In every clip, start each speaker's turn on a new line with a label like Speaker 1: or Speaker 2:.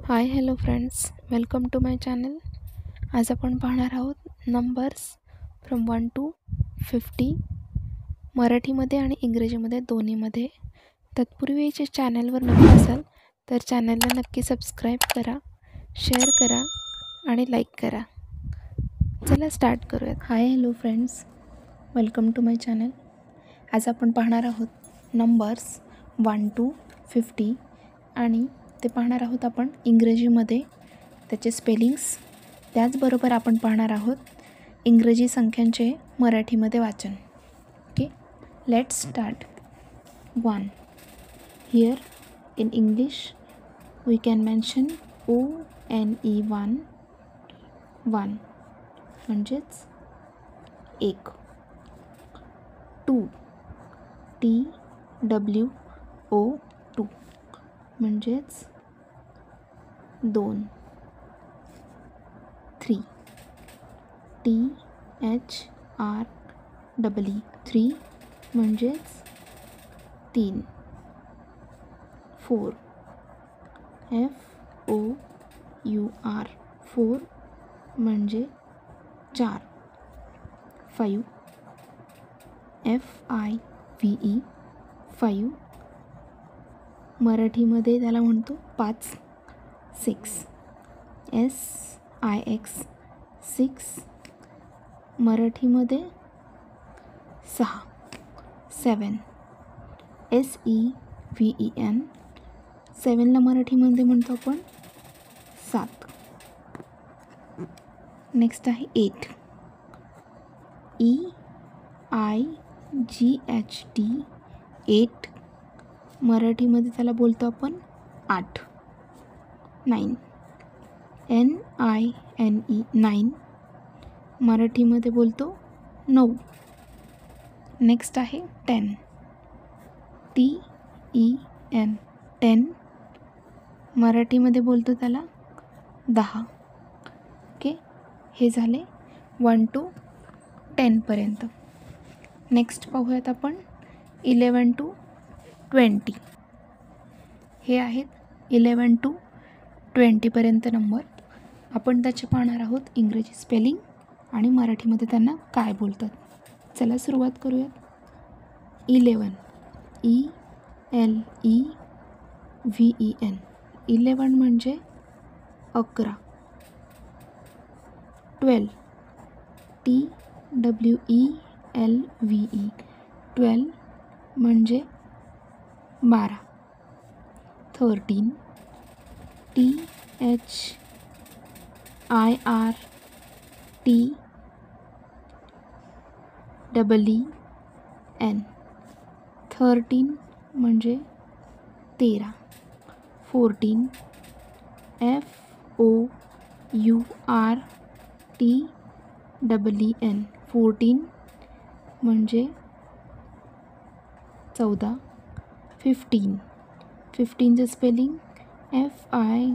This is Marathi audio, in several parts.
Speaker 1: High hello friends, welcome to my channel. आज आपण पाहणार आहोत नंबर्स फ्रॉम 1 to 50 मराठीमध्ये आणि इंग्रजीमध्ये दोन्हीमध्ये. तत्पूर्वी जे चॅनलवर नवीन असाल तर चॅनलला नक्की सबस्क्राईब करा, शेअर करा आणि लाईक करा. चला स्टार्ट करूयात. Hi hello friends, welcome to my channel. आज आपण पाहणार आहोत नंबर्स 1 to 50 आणि ते पाहणार आहोत आपण इंग्रजीमध्ये, त्याचे स्पेलिंग्स. त्याचबरोबर आपण पाहणार आहोत इंग्रजी संख्यांचे मराठीमध्ये वाचन. Okay, let's start. 1. Here in English we can mention ONE 1 म्हणजेच एक. 2. TWO 2 म्हणजेच 2. 3. THREE 3 म्हणजेच 3. 4. FOUR 4 म्हणजे 4. 5. FIVE 5 मराठीमध्ये त्याला म्हणतो 5. 6. SIX 6 मराठीमध्ये 6. 7. SEVEN 7ला मराठीमध्ये म्हणतो आपण 7. नेक्स्ट आहे 8. EIGHT 8 मराठीमध्ये त्याला बोलतो आपण 8. 9. NINE 9 मराठीमध्ये बोलतो 9. नेक्स्ट आहे 10. TEN 10 मराठीमध्ये बोलतो त्याला 10. ओके, हे झाले 1 to 10 पर्यंत. नेक्स्ट पाहूयात आपण 11 to 20. हे आहेत 11 to 20 पर्यंत नंबर. आपण त्याचे पाहणार आहोत इंग्रजी स्पेलिंग आणि मराठीमध्ये त्यांना काय बोलतात. चला सुरुवात करूयात. 11 ELEVEN 11 म्हणजे 11. 12 TWELVE 12 म्हणजे 12. 13 THIRTEEN 13 म्हणजे 13. 14 FOURTEEN 14 म्हणजे 14. 15 15चं स्पेलिंग FIFTEEN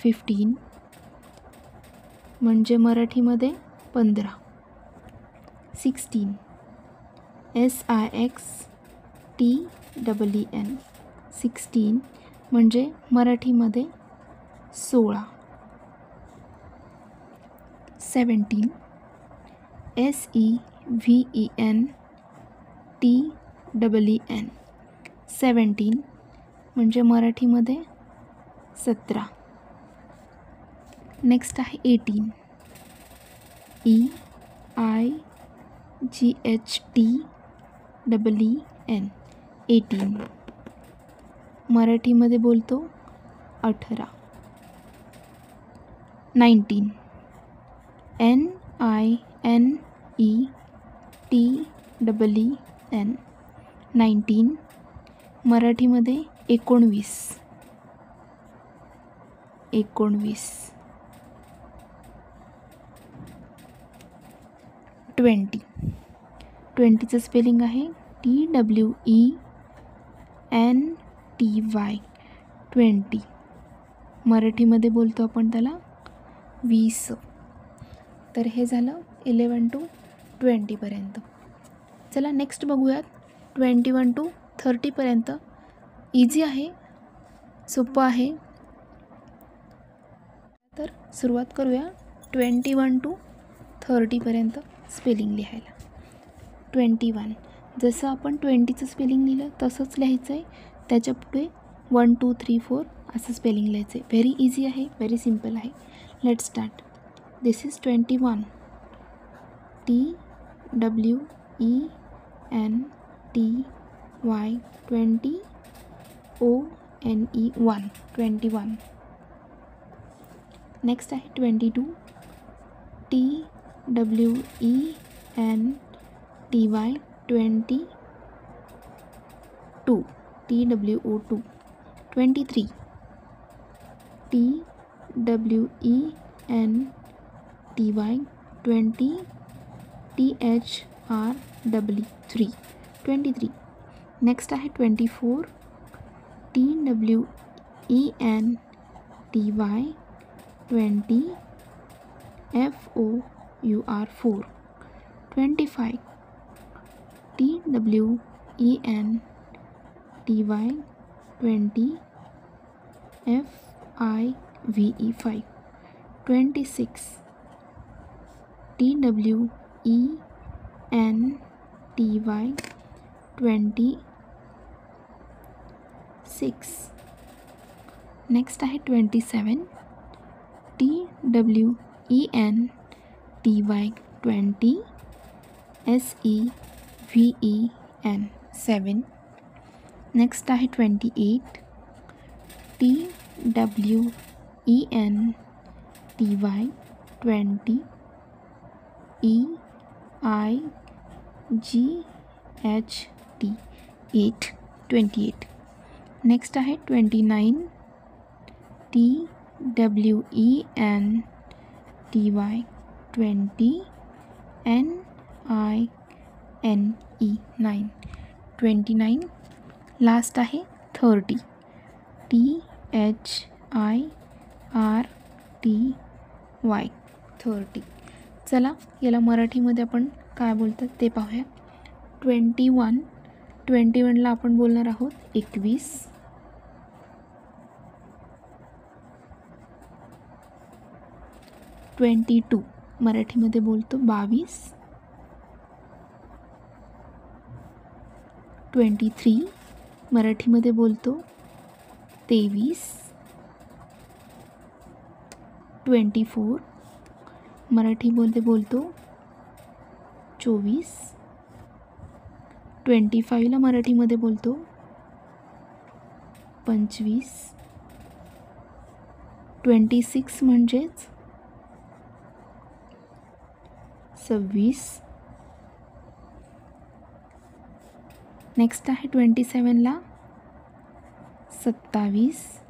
Speaker 1: 15 म्हणजे मराठीमध्ये 15. 16 SIXTEEN 16 म्हणजे मराठीमध्ये 16. 17 SEVENTEEN 17 म्हणजे मराठीमध्ये 17. नेक्स्ट आहे 18 EIGHTEEN 18 मराठीमध्ये बोलतो 18. 19 NINETEEN 19 मराठीमध्ये 19. 20 20चं स्पेलिंग आहे TWENTY 20 मराठीमध्ये बोलतो आपण त्याला 20. तर हे झालं 11 to 20 पर्यंत. चला नेक्स्ट बघूयात 21 to 30 पर्यंत इझी आहे, सोपं आहे. तर सुरुवात करूया 21 to 30पर्यंत स्पेलिंग लिहायला. 21 जसं आपण 20चं स्पेलिंग लिहिलं तसंच लिहायचं आहे. त्याच्या पुढे 1 2 3 4 असं स्पेलिंग लिहायचं आहे. व्हेरी इझी आहे, व्हेरी सिम्पल आहे. Let start. This is 21. TWENTY 20 ONE 1 21. Next आहे 22. TWENTY 22 TWO2. 23. TWENTY 20 THRW3. 23. Next आहे 24. TWENTY 20 FOUR4. 25. TWENTY 20 FIVE5. 26. TWENTY 26. Next आहे 27. TWENTY 20 SEVEN 7. नेक्स्ट आहे 28. TWENTY 20 EIGHT 8. 28. नेक्स्ट आहे 29. TWENTY 20 NINE 9. 29. लास्ट आहे 30. THIRTY 30. चला याला मराठीमध्ये आपण काय बोलतात ते पाहूया. 21ला आपण बोलणार आहोत 21. 22 मराठीमध्ये बोलतो 22. 23 मराठीमध्ये बोलतो 23. 24 मराठीमध्ये बोलतो 24. 25ला मराठीमध्ये बोलतो 25. 26 म्हणजेच 26. नेक्स्ट आहे 27ला 27.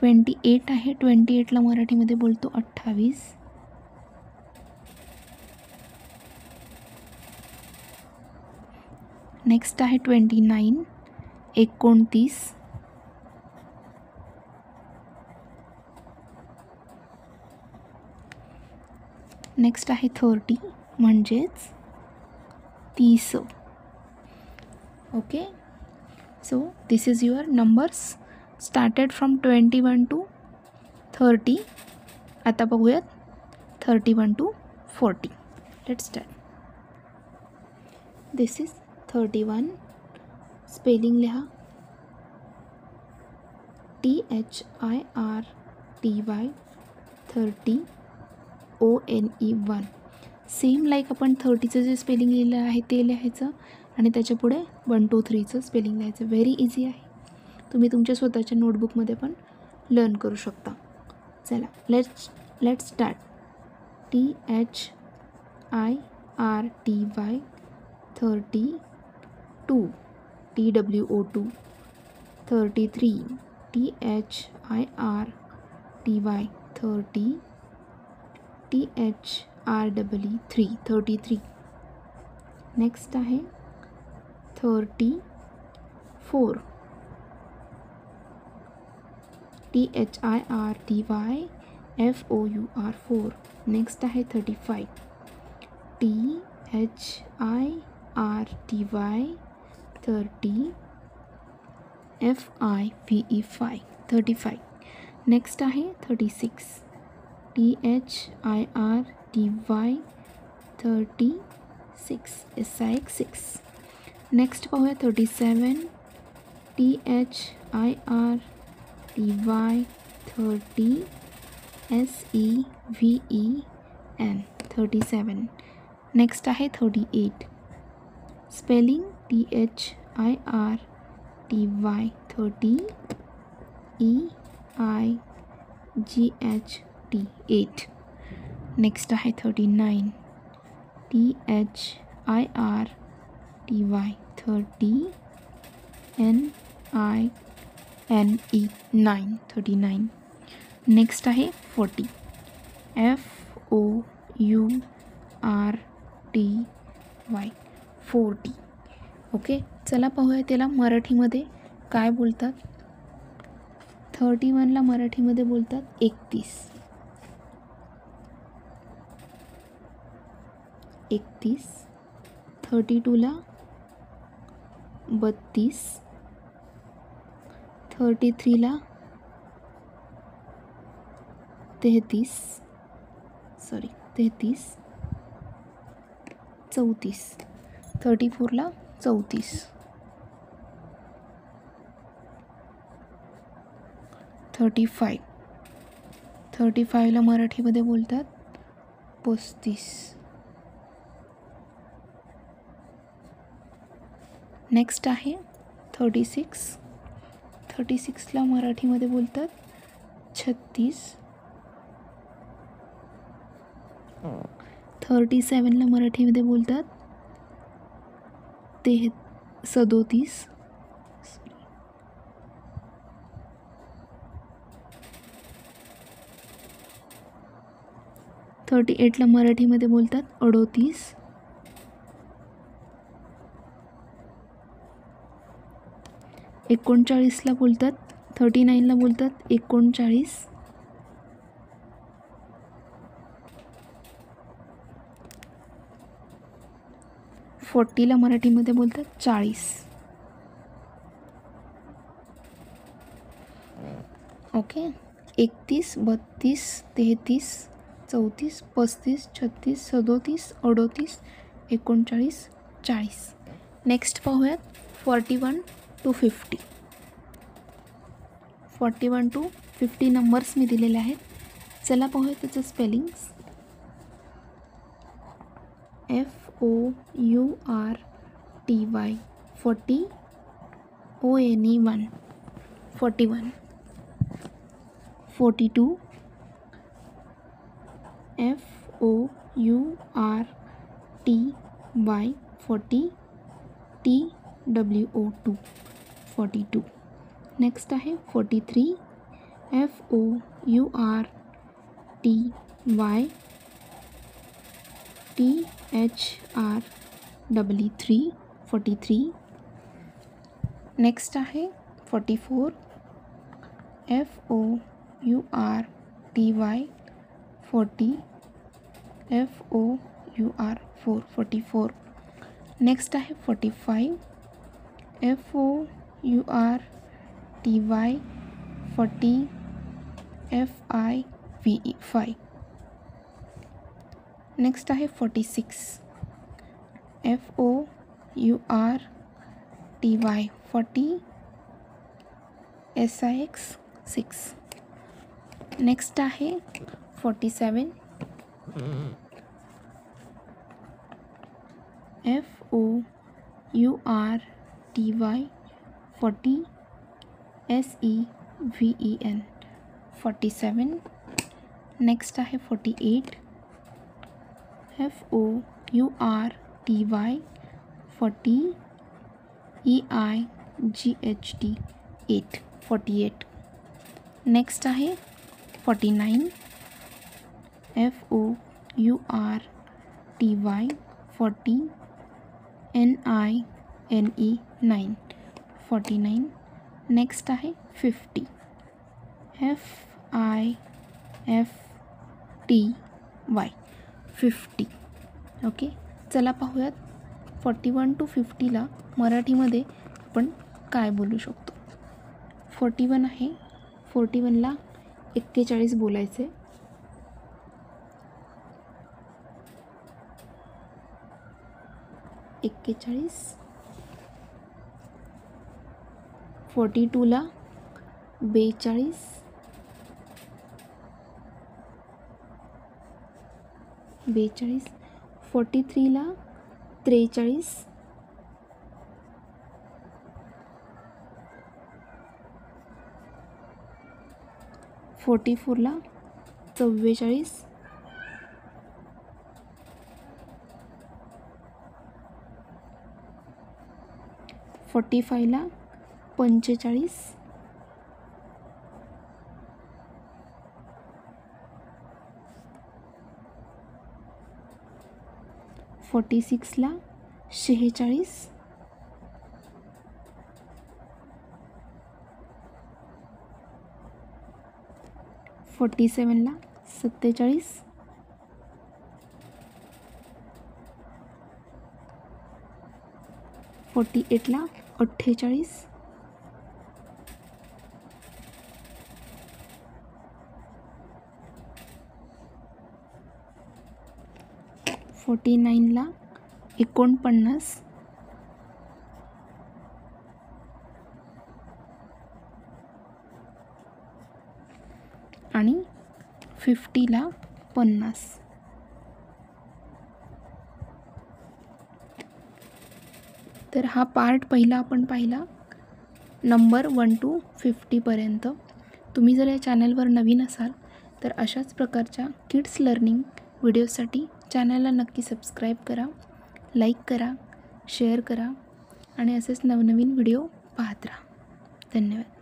Speaker 1: 28 आहे. 28ला मराठीमध्ये बोलतो 28. नेक्स्ट आहे 29. 29. नेक्स्ट आहे 30 म्हणजेच 30. Okay, so this is your numbers started from 21 to 30. आता बघूयात 31 to 40. Let's start. This is 31. Spelling लिहा. THIRTY 30 ONE 1. सेम लाईक आपण 30चं जे स्पेलिंग लिहिलं आहे ते लिहायचं आणि त्याच्या पुढे 1 2 3चं स्पेलिंग लिहायचं. व्हेरी इझी आहे. तुम्ही तुमच्या स्वतःच्या नोटबुकमध्ये पण लर्न करू शकता. चला let's start. THIRTY 32 TWO2. 33. THIRTY 30 THRW3. 33. Next आहे 34. THIRTY FOUR4. नेक्स्ट आहे 35. THIRTY 30 FIVE 5 35. नेक्स्ट आहे 36 THIRTY 36 SIX 6. नेक्स्ट पाहूया 37 THIRTY 30 SEVEN 37. नेक्स्ट आहे 38 स्पेलिंग THIRTY 30 EIGHT 8. नेक्स्ट आहे 39 THIRTY 30 NINE 9 39. नेक्स्ट आहे 40 FOURTY 40. ओके, चला पाहूया त्याला मराठीमध्ये काय बोलतात. 31ला मराठीमध्ये बोलतात 31. 32ला 32. 33ला 33. 34. 34ला 34. 35ला मराठीमध्ये बोलतात 35. नेक्स्ट आहे 36ला मराठीमध्ये बोलतात 36. 37ला मराठीमध्ये बोलतात 37. 38ला मराठीमध्ये बोलतात 38. 39ला बोलतात 39ला बोलतात 39. 40ला मराठीमध्ये बोलतात 40. ओके, 31, 32, 33, 34, 35, 36, 37, 38, 39, 40. नेक्स्ट पाहूयात 41 to 50. 41 to 50 नंबर्स मी दिलेले आहेत. चला पाहूया त्याचं spellings. FOURTY 40 ONE 41. 42 FOURTY 40 TWO2 42. Next आहे 43 FOURTY THR 43. नेक्स्ट आहे 44 FOURTY 40 FOUR 44. नेक्स्ट आहे 45 FOURTY 40 FIVE 5. नेक्स्ट आहे 46 FOURTY 40 SIX 6. नेक्स्ट आहे 47 FOURTY 40 SEVEN 47. नेक्स्ट आहे 48 FOURTY 40 EIGHT 8 48. नेक्स्ट आहे 49 FOURTY 40 NINE 9 49. नेक्स्ट आहे 50 FIFTY 50. ओके, चला पाहूयात 41 to 50ला मराठीमध्ये आपण काय बोलू शकतो. 41 आहे, 41ला 41 बोलायचे. 41. 42ला 42. 42. 43ला 43. 44ला 44. 45ला 45. 46ला 46. 47ला 47. 48ला 48. 49ला 49. आणि 50ला 50. तर हा पार्ट पहिला आपण पाहिला नंबर 1 to 50पर्यंत. तुम्ही जर या चॅनलवर नवीन असाल तर अशाच प्रकारच्या किड्स लर्निंग व्हिडिओसाठी चॅनलला नक्की सबस्क्राईब करा, लाईक करा, शेअर करा आणि असेच नवनवीन व्हिडिओ पाहत राहा. धन्यवाद.